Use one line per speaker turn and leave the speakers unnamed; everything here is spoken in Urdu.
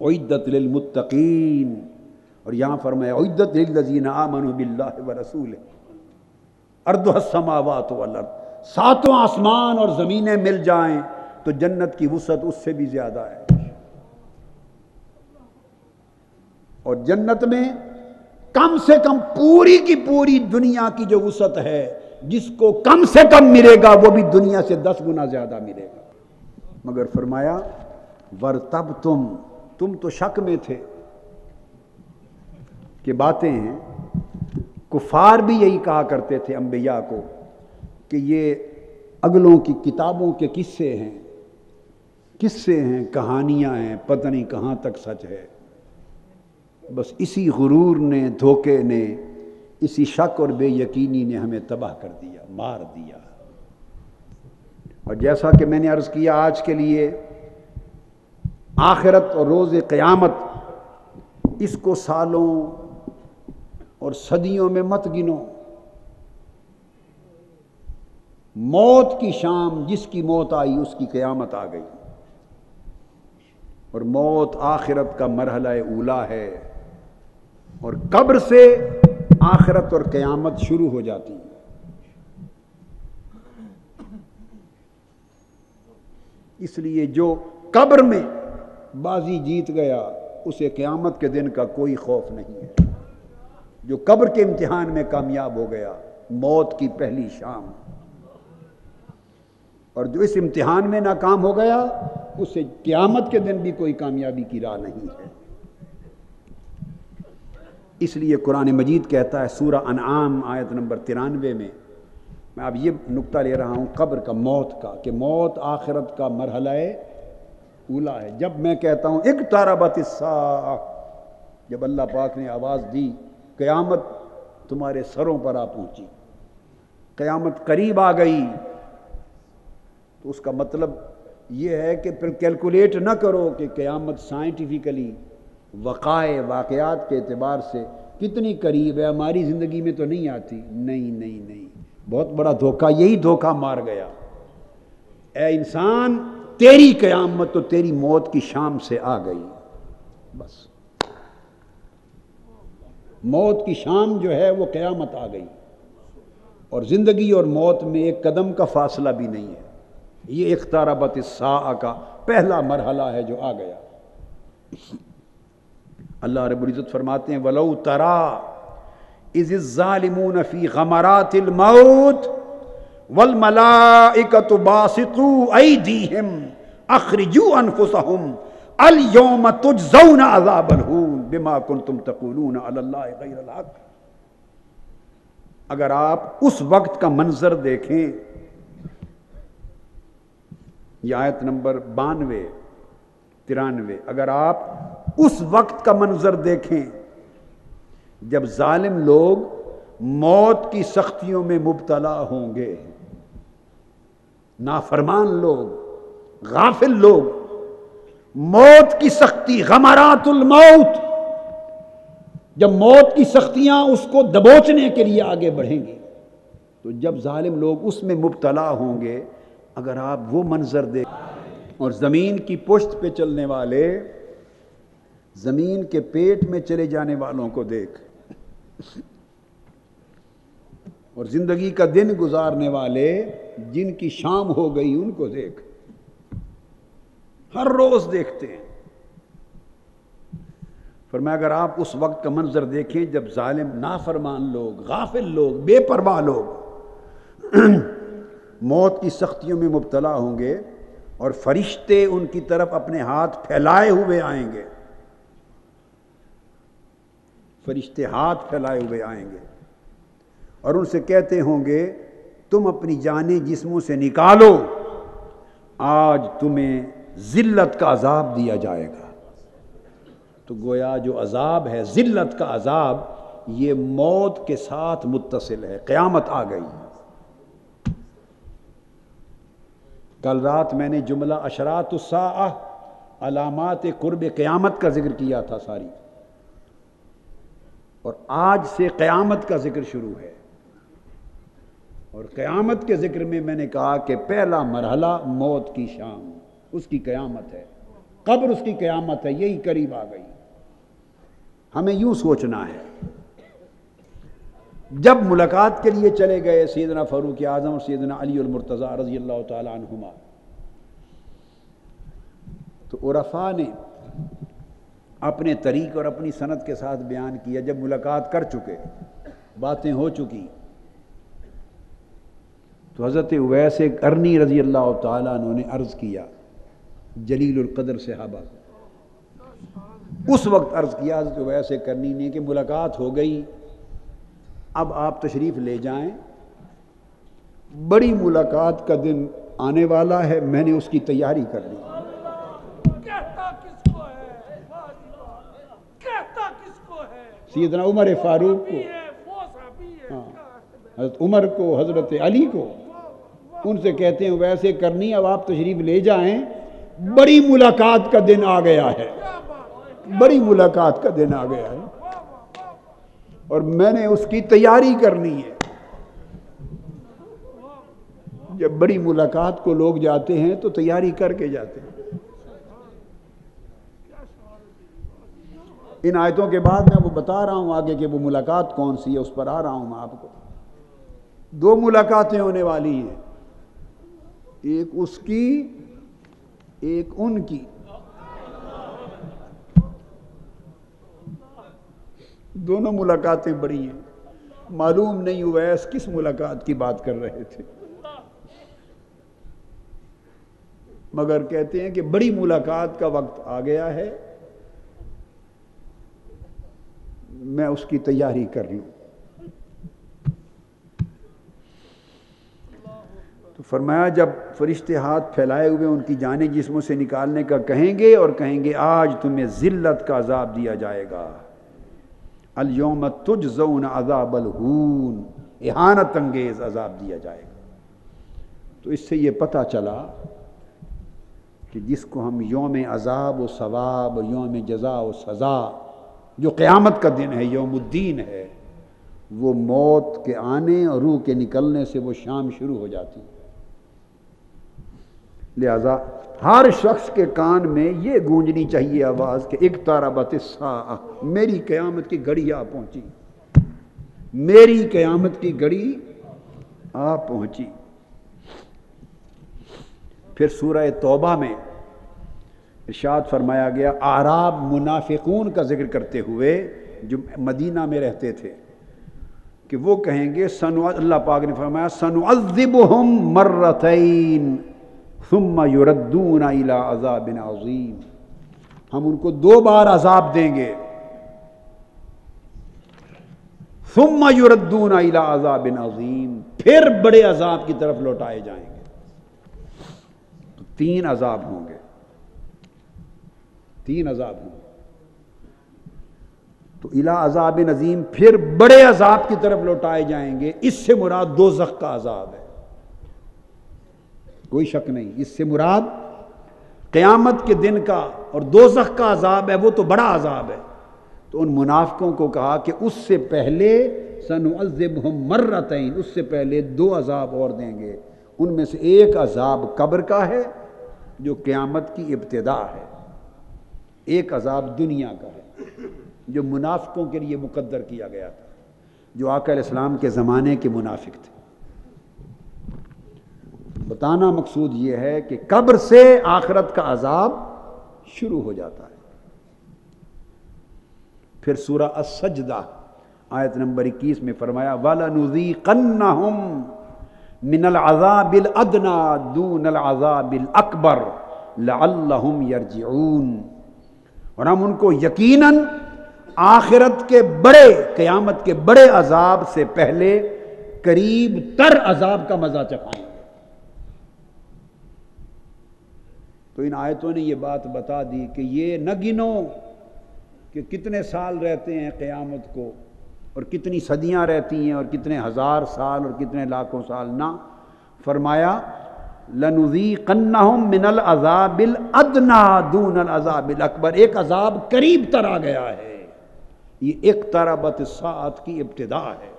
اعدت للمتقین، اور یہاں فرمایا اعدت للذین آمنوا باللہ ورسولہ ارضها السماوات والارض، ساتوں آسمان اور زمینیں مل جائیں تو جنت کی وسعت اس سے بھی زیادہ ہے۔ اور جنت میں کم سے کم پوری کی پوری دنیا کی جو وسعت ہے، جس کو کم سے کم ملے گا وہ بھی دنیا سے 10 گنا زیادہ ملے گا۔ مگر فرمایا ورتبتم، تم تو شک میں تھے کہ باتیں ہیں۔ کفار بھی یہی کہا کرتے تھے انبیاء کو کہ یہ اگلوں کی کتابوں کے قصے ہیں، کہانیاں ہیں، پتہ نہیں کہاں تک سچ ہے۔ بس اسی غرور نے، دھوکے نے، اسی شک اور بے یقینی نے ہمیں تباہ کر دیا، مار دیا۔ اور جیسا کہ میں نے عرض کیا، آج کے لیے آخرت اور روز قیامت اس کو سالوں اور صدیوں میں مت گنو۔ موت کی شام، جس کی موت آئی اس کی قیامت آ گئی، اور موت آخرت کا مرحلہ اولا ہے، اور قبر سے آخرت اور قیامت شروع ہو جاتی ہے۔ اس لیے جو قبر میں بازی جیت گیا اسے قیامت کے دن کا کوئی خوف نہیں ہے۔ جو قبر کے امتحان میں کامیاب ہو گیا، موت کی پہلی شام، اور جو اس امتحان میں ناکام ہو گیا اسے قیامت کے دن بھی کوئی کامیابی کی راہ نہیں ہے۔ اس لیے قرآن مجید کہتا ہے سورہ انعام آیت نمبر 93 میں، میں اب یہ نقطہ لے رہا ہوں قبر کا، موت کا، کہ موت آخرت کا مرحلہ اولا ہے۔ جب میں کہتا ہوں اقتربت الساعہ، جب اللہ پاک نے آواز دی قیامت تمہارے سروں پر آ پہنچی، قیامت قریب آ گئی، تو اس کا مطلب یہ ہے کہ پھر کیلکولیٹ نہ کرو کہ قیامت سائنٹیفیکلی وقائع واقعات کے اعتبار سے کتنی قریب ہے، ہماری زندگی میں تو نہیں آتی۔ نہیں، بہت بڑا دھوکہ، یہی دھوکہ مار گیا۔ اے انسان، تیری قیامت تو تیری موت کی شام سے آ گئی، بس موت کی شام جو ہے وہ قیامت آ گئی، اور زندگی اور موت میں ایک قدم کا فاصلہ بھی نہیں ہے۔ یہ اقتربت الساعہ کا پہلا مرحلہ ہے جو آ گیا۔ اللہ رب العزت فرماتے ہیں وَلَوْ تَرَىٰ إِذِ الظَّالِمُونَ فِي غَمَرَاتِ الْمَوْتِ وَالْمَلَائِكَةُ بَاسِطُو أَيْدِيهِمْ أَخْرِجُوا أَنفُسَهُمْ الْيَوْمَ تُجْزَوْنَ عَذَابَ الْهُونِ بِمَا كُنتُمْ تَقُولُونَ عَلَى اللَّهِ غَيْرَ الْحَقِّ۔ اگر آپ اس وقت کا منظر دیکھیں، یہ آیت نمبر 92-93، اگر آپ اس وقت کا منظر دیکھیں جب ظالم لوگ موت کی سختیوں میں مبتلا ہوں گے، نافرمان لوگ، غافل لوگ، موت کی سختی، غمرات الموت، جب موت کی سختیاں اس کو دبوچنے کے لیے آگے بڑھیں گی، تو جب ظالم لوگ اس میں مبتلا ہوں گے، اگر آپ وہ منظر دیکھیں، اور زمین کی پشت پہ چلنے والے، زمین کے پیٹ میں چلے جانے والوں کو دیکھ، اور زندگی کا دن گزارنے والے جن کی شام ہو گئی ان کو دیکھ، ہر روز دیکھتے ہیں۔ فرمایا اگر آپ اس وقت کا منظر دیکھیں جب ظالم، نافرمان لوگ، غافل لوگ، بے پرواہ لوگ موت کی سختیوں میں مبتلا ہوں گے، اور فرشتے ان کی طرف اپنے ہاتھ پھیلائے ہوئے آئیں گے، فرشتے ہاتھ پھیلائے ہوئے آئیں گے اور ان سے کہتے ہوں گے تم اپنی جانیں جسموں سے نکالو، آج تمہیں ذلت کا عذاب دیا جائے گا۔ تو گویا جو عذاب ہے، ذلت کا عذاب، یہ موت کے ساتھ متصل ہے، قیامت آ گئی۔ کل رات میں نے جملہ اشراط الساعہ، علامات قرب قیامت کا ذکر کیا تھا ساری، اور آج سے قیامت کا ذکر شروع ہے، اور قیامت کے ذکر میں میں نے کہا کہ پہلا مرحلہ موت کی شام، اس کی قیامت ہے۔ قبر اس کی قیامت ہے، یہی قریب آ گئی۔ ہمیں یوں سوچنا ہے، جب ملاقات کے لیے چلے گئے سیدنا فاروق اعظم اور سیدنا علی المرتضیٰ رضی اللہ تعالی عنہما، تو عرفاء نے اپنے طریق اور اپنی سند کے ساتھ بیان کیا، جب ملاقات کر چکے، باتیں ہو چکی، تو حضرت اویس قرنی رضی اللہ تعالیٰ عنہ نے عرض کیا جلیل القدر صحابہ کو، اس وقت عرض کیا حضرت اویس قرنی نے کہ ملاقات ہو گئی، اب آپ تشریف لے جائیں، بڑی ملاقات کا دن آنے والا ہے، میں نے اس کی تیاری کر لی۔ سیدنا عمر فاروق کو، حضرت عمر کو، حضرت علی کو، ان سے کہتے ہیں ویسے کرنی اب آپ تشریف لے جائیں، بڑی ملاقات کا دن آ گیا ہے، بڑی ملاقات کا دن آ گیا ہے اور میں نے اس کی تیاری کرنی ہے۔ جب بڑی ملاقات کو لوگ جاتے ہیں تو تیاری کر کے جاتے ہیں۔ ان آیتوں کے بعد میں وہ بتا رہا ہوں آگے کہ وہ ملاقات کون سی ہے، اس پر آ رہا ہوں میں آپ کو۔ دو ملاقاتیں ہونے والی ہیں، ایک اس کی، ایک ان کی۔ دونوں ملاقاتیں بڑی ہیں، معلوم نہیں اویس کس ملاقات کی بات کر رہے تھے، مگر کہتے ہیں کہ بڑی ملاقات کا وقت آ گیا ہے، میں اس کی تیاری کر لوں۔ تو فرمایا جب فرشتے ہاتھ پھیلائے ہوئے ان کی جانیں جسموں سے نکالنے کا کہیں گے اور کہیں گے آج تمہیں ذلت کا عذاب دیا جائے گا، الیوم تجزون عذاب الہون، اہانت انگیز عذاب دیا جائے گا۔ تو اس سے یہ پتہ چلا کہ جس کو ہم یوم عذاب و ثواب، یوم جزا و سزا، جو قیامت کا دن ہے، یوم الدین ہے، وہ موت کے آنے اور روح کے نکلنے سے وہ شام شروع ہو جاتی ہے۔ لہذا ہر شخص کے کان میں یہ گونجنی چاہیے آواز کہ اقتربت الساعہ، میری قیامت کی گھڑی آ پہنچی، میری قیامت کی گھڑی آ پہنچی۔ پھر سورہ توبہ میں ارشاد فرمایا گیا، اعراب منافقون کا ذکر کرتے ہوئے جو مدینہ میں رہتے تھے کہ وہ کہیں گے اللہ پاک نے فرمایا سنعذبہم مرتین ثم یردون الی عذاب عظیم، ہم ان کو 2 بار عذاب دیں گے، ثم یردون الی عذاب عظیم، پھر بڑے عذاب کی طرف لوٹائے جائیں گے۔ تو 3 عذاب ہوں گے، 3 عذاب ہوں گے۔ تو الی عذاب عظیم، پھر بڑے عذاب کی طرف لوٹائے جائیں گے، اس سے مراد دوزخ کا عذاب ہے، کوئی شک نہیں، اس سے مراد قیامت کے دن کا اور دوزخ کا عذاب ہے، وہ تو بڑا عذاب ہے۔ تو ان منافقوں کو کہا کہ اس سے پہلے سنعذبہم مرتین، اس سے پہلے 2 عذاب اور دیں گے، ان میں سے ایک عذاب قبر کا ہے جو قیامت کی ابتدا ہے، ایک عذاب دنیا کا ہے جو منافقوں کے لیے مقدر کیا گیا تھا، جو آقا علیہ السلام کے زمانے کے منافق تھے۔ بتانا مقصود یہ ہے کہ قبر سے آخرت کا عذاب شروع ہو جاتا ہے۔ پھر سورہ السجدہ آیت نمبر 21 میں فرمایا وَلَنُذِيقَنَّهُمْ مِنَ الْعَذَابِ الْأَدْنَى دُونَ الْعَذَابِ الْأَكْبَرِ لَعَلَّهُمْ يَرْجِعُونَ، اور ہم ان کو یقیناً آخرت کے بڑے، قیامت کے بڑے عذاب سے پہلے قریب تر عذاب کا مزہ چکھائیں گے۔ تو ان آیتوں نے یہ بات بتا دی کہ یہ نہ گنو کہ کتنے سال رہتے ہیں قیامت کو، اور کتنی صدیاں رہتی ہیں، اور کتنے ہزار سال اور کتنے لاکھوں سال، نہ، فرمایا لَنُذِيقَنَّهُمْ مِنَ الْعَذَابِ الْأَدْنَى دُونَ الْعَذَابِ الْأَكْبَرِ، ایک عذاب قریب تر آ گیا ہے، یہ اقتربت الساعۃ کی ابتدا ہے۔